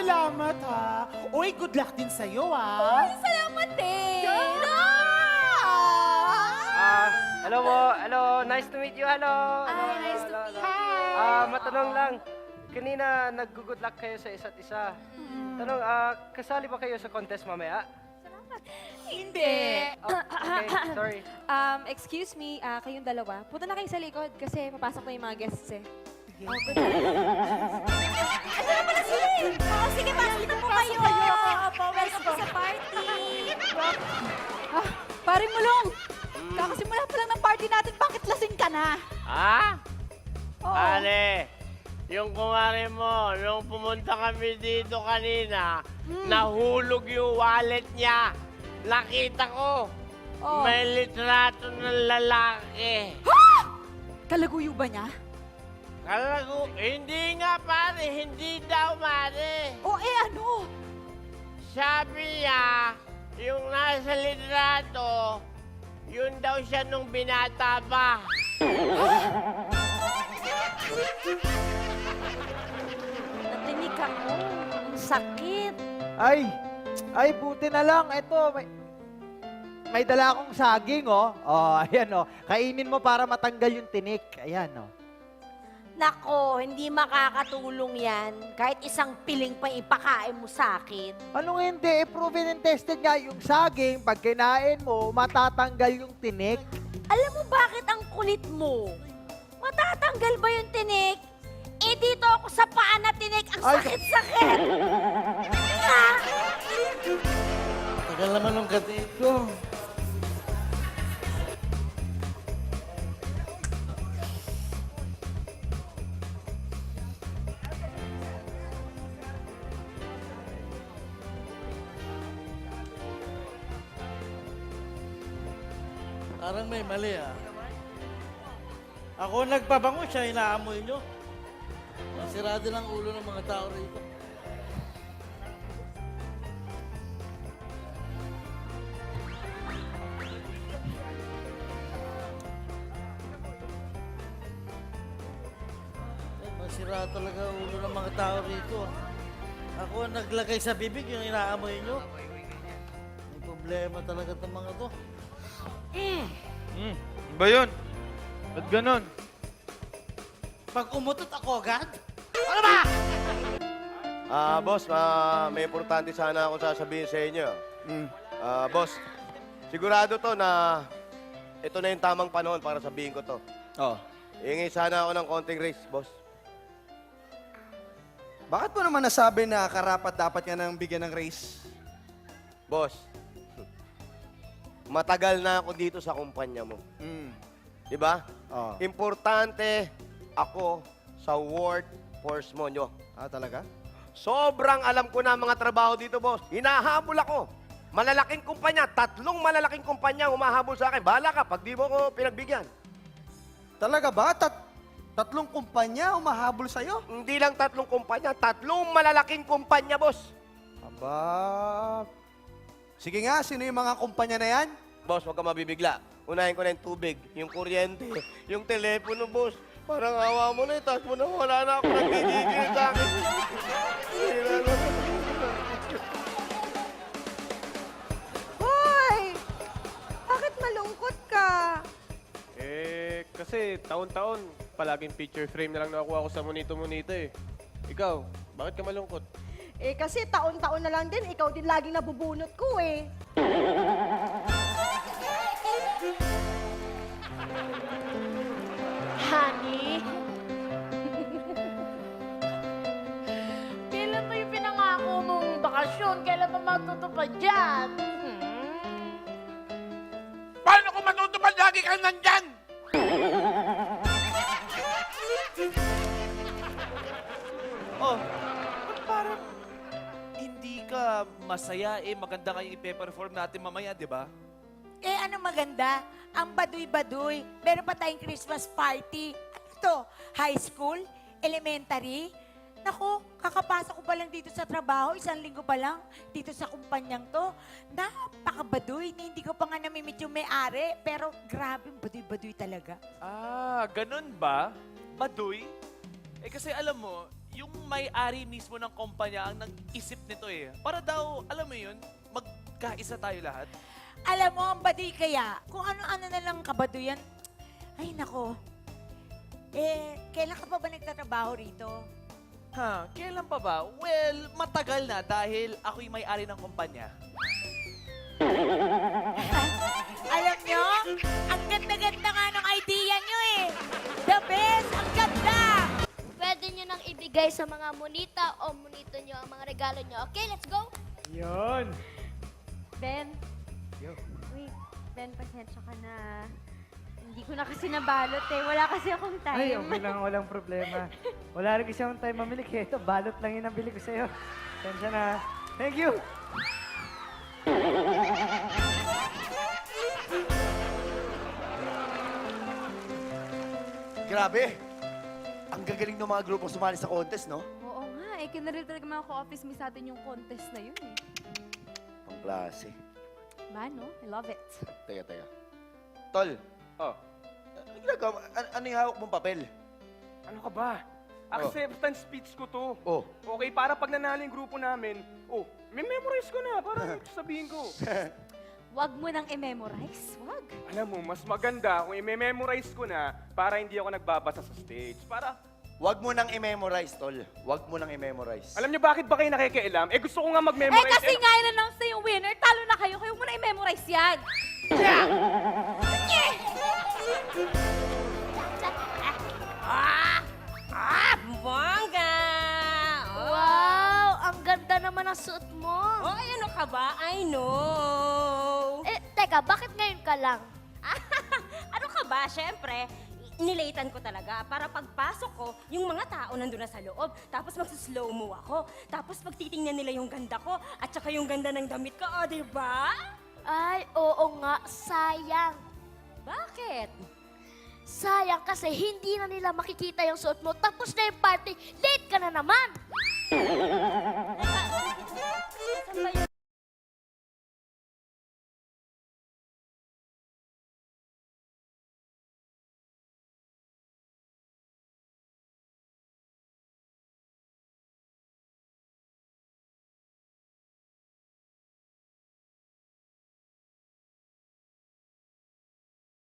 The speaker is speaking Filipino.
salamat ha. Uy, good luck din sa'yo Ay, salamat din. Hello po. Hello. Nice to meet you. Hello. Ay, nice to meet you. Matanong lang. Kanina nag-good luck kayo sa isa't isa. Tanong, kasali ba kayo sa contest mamaya? Hindi. Oh, okay, sorry. Excuse me, kayong dalawa. Punta na kayo sa likod kasi papasok na yung mga guests eh. Ano na pala sila eh? Oo, sige, pasok na po kayo. Opo, welcome po sa party. Pare Mulong, kakasimula pa lang ng party natin, bakit lasing ka na? Ha? Oo. Pare, yung kumare mo, nung pumunta kami dito kanina, nahulog yung wallet niya. Nakita ko, Oh. may litrato ng lalaki. Kalaguyo ba niya? Kalago, hindi nga pare, hindi daw pare. O ano? Sabi niya, yung nasa litrato, yun daw siya nung binata pa. Natinig ako. Ang sakit. Ay, buti na lang. Ito, may dala akong saging, oh. Oh, ayan, oh. Kainin mo para matanggal yung tinik. Ayan, oh. Nako, hindi makakatulong yan. Kahit isang piling pa ipakain mo sa akin. Anong hindi? Proven and tested nga yung saging. Pag kinain mo, matatanggal yung tinik. Alam mo bakit ang kulit mo? Matatanggal ba yung tinik? Eh, dito ako sa paa na tinik. Ang Ay. sakit-sakit. Ha? Tagal naman ng gatito. Parang may mali Ako nagpabango siya, inaamoy nyo. Masirado ng ulo ng mga tao rito. Masira talaga ang ulo ng mga tao rito. Ako ang naglagay sa bibig yung inaamoy nyo. May problema talaga itong mga to. Ba yun? Ba't ganon? Pag umutot ako agad, Boss, may importante sana akong sasabihin sa inyo. Boss, sigurado to na ito na yung tamang panahon para sabihin ko to. Oh. Hingi sana ako ng konting raise, boss. Bakit mo naman nasabi na karapat dapat ka nang bigyan ng raise? Boss, matagal na ako dito sa kumpanya mo. Di ba? Oh. Importante ako sa workforce mo nyo. Talaga? Sobrang alam ko na ang mga trabaho dito, boss. Hinahabol ako. Malalaking kumpanya, 3 malalaking kumpanya humahabol sa akin. Bahala ka pag di mo ko pinagbigyan. Talaga ba? Tatlong kumpanya umahabol sa'yo? Hindi lang 3 kumpanya, 3 malalaking kumpanya, boss. Aba... Sige nga, sino yung mga kumpanya na yan? Boss, huwag ka mabibigla. Unahin ko na yung tubig, yung kuryente, yung telepono, boss. Parang awa mo na, tapos mo na wala na ako nagigigil sa akin. Hoy! Bakit malungkot ka? Kasi taon-taon, palaging picture frame na lang nakuha ko sa monito-monito eh. Ikaw, bakit ka malungkot? Kasi taon-taon na lang din, ikaw din laging nabubunot ko eh. Honey? Kailan mo yung pinangako mong bakasyon? Kailan pa matutupad dyan? Paano kung matutupad lagi ka nandyan? Oh, parang hindi ka masaya maganda kayong ipe-perform natin mamaya, di ba? Ano maganda? Ang baduy-baduy. Meron pa tayong Christmas party. Ano to? High school? Elementary? Naku, kakapasok ko pa lang dito sa trabaho, 1 linggo pa lang, dito sa kumpanyang to. Napakabaduy, hindi ko pa nga namimit yung may-ari, pero grabe, baduy-baduy talaga. Ganun ba? Baduy? Kasi alam mo, yung may-ari mismo ng kumpanya ang nag-isip nito eh. Para daw, alam mo yun, magkaisa tayo lahat. Alam mo, ang baduy kaya, kung ano-ano na lang kabaduyan. Ay, nako. Kailan ka pa ba nagtatrabaho rito? Ha, kailan pa ba? Well, matagal na dahil ako'y may-ari ng kumpanya. Alam nyo, ang ganda-ganda nga ng idea nyo eh. The best, ang ganda! Pwede nyo nang ibigay sa mga monita o monito nyo ang mga regalo nyo. Okay, let's go! Ben. Wait, Ben, pasensya ka na. Hindi ko na kasi nabalot eh. Wala kasi akong time. Ay, okay lang, walang problema. Wala rin kasi akong time mamili. Kaya ito, balot lang yun ang bili ko sa'yo. Tensya na. Thank you! Grabe! Ang gagaling ng mga grupo sumali sa contest, no? Oo nga eh. Kinaril talaga mga ka-office miss natin yung contest na yun eh. Ang klase. Man, no? I love it. Teka. Tol, Oh, ano ginagawa? Ano yung hawak mong papel? ano ka ba? Acceptance speech ko to. Oh. Okay, para pag nanalo yung grupo namin, memorize ko na para sabihin ko. Wag mo nang i-memorize. Wag. Alam mo, mas maganda kung i-memorize ko na para hindi ako nagbabasa sa stage. Para, Huwag mo nang i-memorize, Tol. Huwag mo nang i-memorize. alam niyo bakit ba kayo nakikialam? Gusto ko nga Eh mag-memorize. kasi nga in-announce na yung winner. Talo na kayo. Kayo mo na i-memorize yan. Bongga! Wow! Ang ganda naman ang suot mo. Hoy, ano ka ba? I know! Teka, bakit ngayon ka lang? Ano ka ba? Siyempre, nilaytan ko talaga para pagpasok ko, yung mga tao nandun na sa loob. Tapos magsuslow mo ako. Tapos pagtitingnan nila yung ganda ko at saka yung ganda ng damit ko. O, diba? Ay, oo nga, sayang. Bakit? Sayang kasi hindi na nila makikita yung suot mo. Tapos na yung party, late ka na naman.